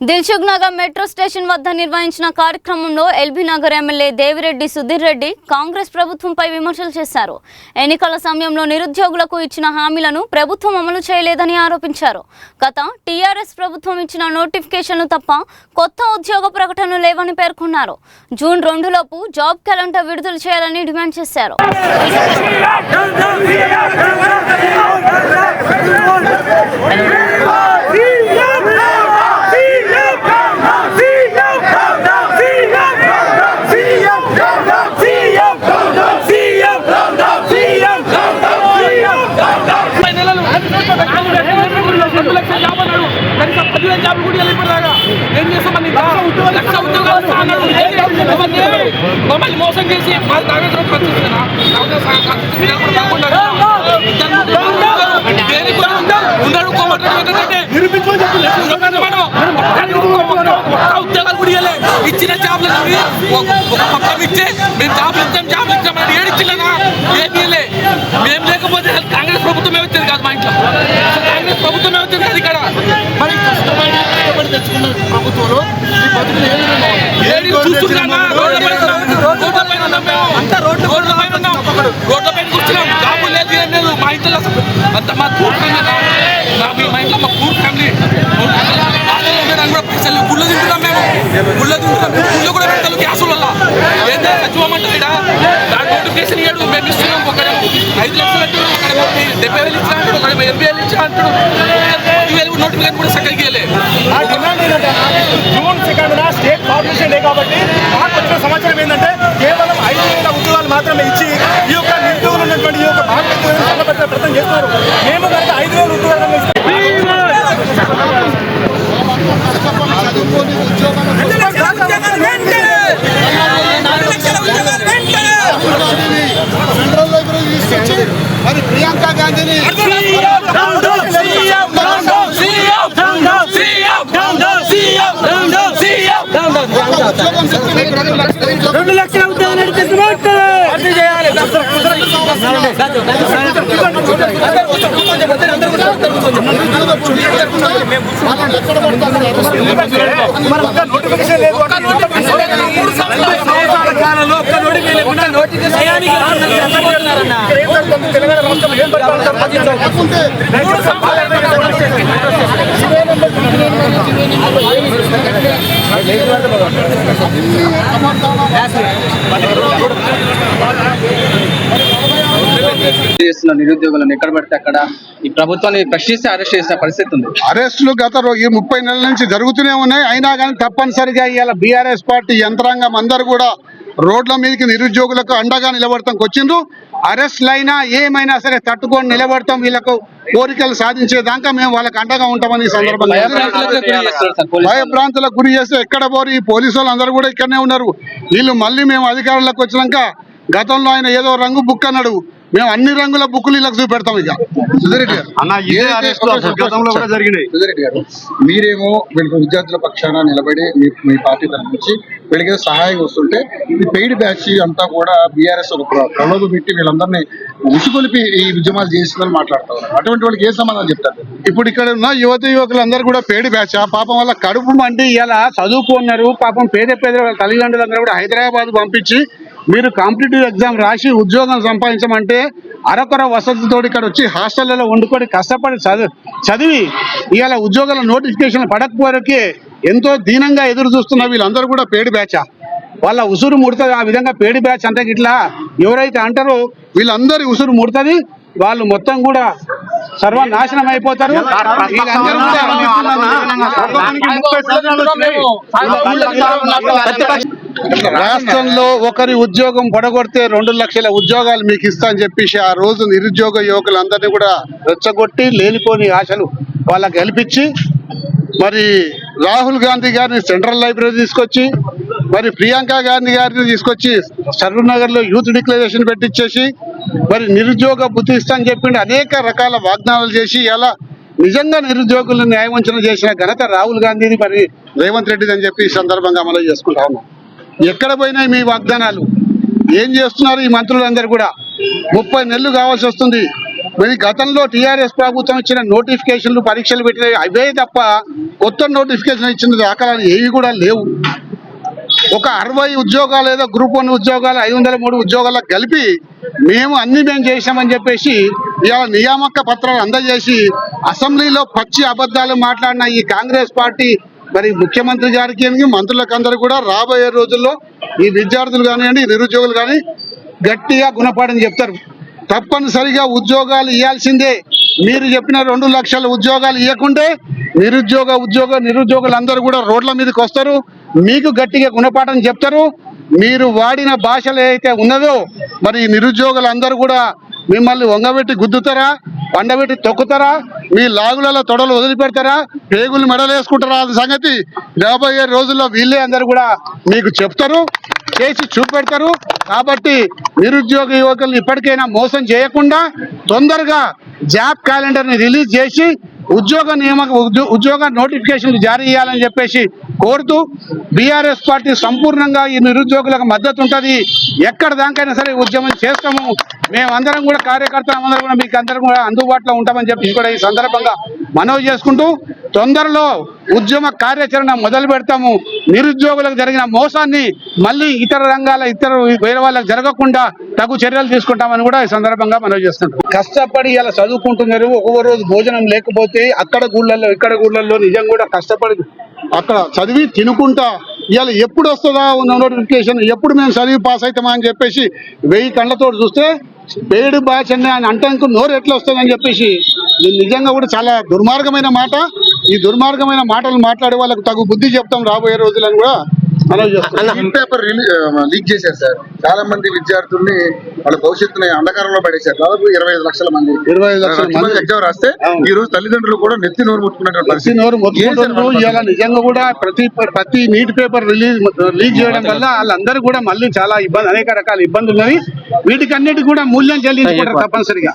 Dilsukh Nagar metro station వద్ద నిర్వహించిన కార్యక్రమంలో ఎల్బీ నగర్ ఎమ్మెల్యే దేవిరెడ్డి సుధీర్ రెడ్డి కాంగ్రెస్ ప్రభుత్వంపై విమర్శలు చేశారు. ఎన్నికల సమయంలో నిరుద్యోగులకు ఇచ్చిన హామీలను ప్రభుత్వం అమలు చేయలేదని ఆరోపించారు. గత టీఆర్ఎస్ ప్రభుత్వం ఇచ్చిన నోటిఫికేషన్లు తప్ప కొత్త ఉద్యోగ ప్రకటనలు లేవని పేర్కొన్నారు. జూన్ 2 లోపు జాబ్ క్యాలెండర్ విడుదల చేయాలని డిమాండ్ చేశారు. మమ్మల్ని మోసం చేసి ఉద్యోగాలు కూడా ఇచ్చిన జాబ్లు ఒక పక్కన ఇచ్చే మేము జాబ్లు ఇచ్చామని ఏడిచ్చిలేనా ఏమీలే. మేము లేకపోతే కాంగ్రెస్ ప్రభుత్వమే వచ్చేది కాదు, మా ఇంట్లో కాంగ్రెస్ ప్రభుత్వమే వచ్చేది కాదు. ఇక్కడ మరి కష్టపడి తెచ్చుకున్న ప్రభుత్వంలో ఈ బతుకులు రోడ్ల పైన కూర్చున్నాం, జాబులు లేదు ఏం లేదు. మా ఇంట్లో అంత మా పూర్ ఫ్యామిలీ, మా ఇంట్లో మా పూర్ ఫ్యామిలీ కూడా పైసలు గుళ్ళు తింటున్నాం. మేము గుళ్ళు కూడా పెడతాం గ్యాస్ వల్ల. ఏంటంటే సచివమంటే దాని నోటిఫికేషన్ ఇయ్యాడు, మేము ఇస్తున్నాం. ఒక 5 లక్షలు అంటాడు, ఒక 70,000 ఇచ్చా అంటాడు, ఒక 80,000 ఇచ్చా అంటాడు. 10,000 నోటిఫికేషన్ కూడా చక్కగా ఇయ్యలేదు. జూన్ 2న స్టేట్ పాపులేషన్ డే కాబట్టి మాకు వచ్చిన సమాచారం ఏంటంటే కేవలం 5,000 ఉద్యోగాలు మాత్రమే ఇచ్చి ఈ యొక్క నిరుద్యోగులు ఉన్నటువంటి ఈ యొక్క భారతదేశం చల్లబెట్టే ప్రయత్నం చేస్తున్నారు. మేము కనుక 5,000 ఉద్యోగాలను సెంట్రల్ లైబ్రరీ తీసుకొచ్చి మరి ప్రియాంక గాంధీని $2 లక్షల ఉద్యోగాలు చేయాలి. నోటిఫికేషన్ లేదు. తెలంగాణ రాష్ట్రంలో ఏం చేస్తున్న నిరుద్యోగులను ఎక్కడ పడితే అక్కడ ఈ ప్రభుత్వాన్ని ప్రశ్నిస్తే అరెస్ట్ చేసిన పరిస్థితి ఉంది. అరెస్టులు గత ఈ 30 నెలల నుంచి జరుగుతూనే ఉన్నాయి. అయినా కానీ తప్పనిసరిగా ఇవాళ బీఆర్ఎస్ పార్టీ యంత్రాంగం అందరూ కూడా రోడ్ల మీదకి నిరుద్యోగులకు అండగా నిలబడతాం వచ్చిండ్రు. అరెస్టులు అయినా ఏమైనా సరే తట్టుకొని నిలబడతాం. వీళ్ళకు కోరికలు సాధించేదాకా మేము వాళ్ళకి అండగా ఉంటామని ఈ సందర్భంగా భయభ్రాంతులకు గురి చేస్తే ఎక్కడ పోరు. ఈ పోలీసు వాళ్ళు అందరూ కూడా ఇక్కడనే ఉన్నారు. వీళ్ళు మళ్ళీ మేము అధికారంలోకి వచ్చినాక గతంలో ఆయన ఏదో రంగు బుక్ అన్నాడు, మేము అన్ని రంగుల బుక్కులు ఇలా చూపెడతాం. ఇక సుధీరెడ్డి గారు మీరేమో వీళ్ళకి విద్యార్థుల పక్షాన నిలబడి మీ పార్టీ తరఫు నుంచి వీళ్ళకి సహాయం వస్తుంటే ఈ పెయిడ్ బ్యాచ్ అంతా కూడా బీఆర్ఎస్ ఒక ప్రలోభ పెట్టి వీళ్ళందరినీ ఉసుకొలిపి ఈ ఉద్యమాలు చేస్తుందని మాట్లాడుతూ ఉన్నారు. అటువంటి వాళ్ళకి ఏ సమాధానం చెప్తారు? ఇప్పుడు ఇక్కడ ఉన్న యువకులందరూ కూడా పెయిడ్ బ్యాచ్ పాపం వల్ల కడుపు మండి ఇలా చదువుకున్నారు. పాపం పేద తల్లిదండ్రులందరూ కూడా హైదరాబాద్ పంపించి మీరు కాంపిటేటివ్ ఎగ్జామ్ రాసి ఉద్యోగం సంపాదించమంటే అరకొర వసతితో ఇక్కడ వచ్చి హాస్టళ్లలో వండుకొని కష్టపడి చదివి ఇవాళ ఉద్యోగాల నోటిఫికేషన్ పడకపోతే ఎంతో దీనంగా ఎదురు చూస్తున్న వీళ్ళందరూ కూడా పేడి బ్యాచా? వాళ్ళ ఉసురు ముడుతుంది. ఆ విధంగా పేడి బ్యాచ్ అంటే ఇట్లా ఎవరైతే అంటారో వీళ్ళందరి ఉసురు ముడుతుంది. వాళ్ళు మొత్తం కూడా సర్వనాశనం అయిపోతారు. రాష్ట్రంలో ఒకరి ఉద్యోగం పడగొడితే 2 లక్షల ఉద్యోగాలు మీకు ఇస్తా అని చెప్పేసి ఆ రోజు నిరుద్యోగ యువకులందరినీ కూడా రెచ్చగొట్టి లేనిపోని ఆశలు వాళ్ళకి కల్పించి మరి రాహుల్ గాంధీ గారిని సెంట్రల్ లైబ్రరీ తీసుకొచ్చి మరి ప్రియాంక గాంధీ గారిని తీసుకొచ్చి సరూర్ నగర్ లో యూత్ డిక్లరేషన్ పెట్టించేసి మరి నిరుద్యోగ బుద్ధి ఇస్తా అని చెప్పిండి అనేక రకాల వాగ్దానాలు చేసి ఇలా నిజంగా నిరుద్యోగులను న్యాయవంచన చేసిన ఘనత రాహుల్ గాంధీని మరి రేవంత్ రెడ్డిది అని చెప్పి ఈ సందర్భంగా అమలు చేసుకుంటా ఉన్నాం. ఎక్కడ పోయినాయి మీ వాగ్దానాలు? ఏం చేస్తున్నారు ఈ మంత్రులందరూ కూడా? 30 నెలలు కావాల్సి వస్తుంది. మరి గతంలో టీఆర్ఎస్ ప్రభుత్వం ఇచ్చిన నోటిఫికేషన్లు పరీక్షలు పెట్టిన అవే తప్ప కొత్త నోటిఫికేషన్ ఇచ్చిన దాఖలాలు ఏవి కూడా లేవు. ఒక 60 ఉద్యోగాలు ఏదో గ్రూప్ 1 ఉద్యోగాలు 503 ఉద్యోగాలకు కలిపి మేము చేశామని చెప్పేసి ఇవాళ నియామక పత్రాలు అందజేసి అసెంబ్లీలో పచ్చి అబద్ధాలు మాట్లాడిన ఈ కాంగ్రెస్ పార్టీ మరి ముఖ్యమంత్రి గారికి మంత్రులకు అందరూ కూడా రాబోయే రోజుల్లో ఈ విద్యార్థులు కానివ్వండి నిరుద్యోగులు కానీ గట్టిగా గుణపాఠం చెప్తారు. తప్పనిసరిగా ఉద్యోగాలు ఇవ్వాల్సిందే. మీరు చెప్పిన 2 లక్షల ఉద్యోగాలు ఇవ్వకుంటే నిరుద్యోగులందరూ కూడా రోడ్ల మీదకి వస్తారు, మీకు గట్టిగా గుణపాఠం చెప్తారు. మీరు వాడిన భాషలు ఏదైతే ఉన్నదో మరి నిరుద్యోగులందరూ కూడా మిమ్మల్ని వంగబెట్టి గుద్దుతారా, పండబెట్టి తొక్కుతారా, మీ లాగులలో తొడలు వదిలిపెడతారా, పేగులు మెడలేసుకుంటారా అది సంగతి రాబోయే రోజుల్లో వీళ్ళే అందరూ కూడా మీకు చెప్తారు, చేసి చూపెడతారు. కాబట్టి నిరుద్యోగ యువకులను ఇప్పటికైనా మోసం చేయకుండా తొందరగా జాబ్ క్యాలెండర్ని రిలీజ్ చేసి ఉద్యోగ నోటిఫికేషన్లు జారీ చేయాలని చెప్పేసి కోరుతూ బీఆర్ఎస్ పార్టీ సంపూర్ణంగా ఈ నిరుద్యోగులకు మద్దతు ఉంటుంది. ఎక్కడ దానికైనా సరే ఉద్యమం చేస్తాము. మేమందరం కూడా కార్యకర్తలందరం కూడా మీకు అందరం కూడా అందుబాటులో ఉంటామని చెప్పి కూడా ఈ సందర్భంగా మనవి చేసుకుంటూ తొందరలో ఉద్యమ కార్యాచరణ మొదలు పెడతాము. నిరుద్యోగులకు జరిగిన మోసాన్ని మళ్ళీ ఇతర వేరే వాళ్ళకి జరగకుండా తగు చర్యలు తీసుకుంటామని కూడా ఈ సందర్భంగా మనవి చేసుకుంటాం. కష్టపడి ఇలా చదువుకుంటున్నారు. ఒక్కొక్క రోజు భోజనం లేకపోతే అక్కడ గుళ్ళల్లో ఇక్కడ గుళ్ళల్లో నిజం కూడా కష్టపడి అక్కడ చదివి తినుకుంటా ఇవాళ ఎప్పుడు వస్తుందా నోటిఫికేషన్, ఎప్పుడు మేము చదివి పాస్ అవుతామా అని చెప్పేసి 1000 కళ్ళతో చూస్తే పెయిడ్ బ్యాచ్ అని ఆయన అంటానికి నోరు ఎట్లా వస్తుందని చెప్పేసి నిజంగా కూడా చాలా దుర్మార్గమైన మాట. ఈ దుర్మార్గమైన మాటలు మాట్లాడే వాళ్ళకు తగు బుద్ధి చెప్తాం రాబోయే రోజులను కూడా మనవి చేస్తాం. పేపర్ లీక్ చేశారు సార్. చాలా మంది విద్యార్థుల్ని వాళ్ళ భవిష్యత్తుని అంధకారంలో పడేశారు. దాదాపు 25 లక్షల మంది ఎగ్జామ్ రాస్తే ఈ రోజు తల్లిదండ్రులు కూడా నెత్తి నోరు ముట్టుకున్నటువంటి పరిస్థితి. ఇలా నిజంగా కూడా ప్రతి నీట్ పేపర్ లీక్ చేయడం వల్ల వాళ్ళందరూ కూడా మళ్ళీ చాలా అనేక రకాల ఇబ్బందులు ఉన్నాయి. వీటికన్నిటి కూడా మూల్యం చెల్లించుకుంటారు తప్పనిసరిగా.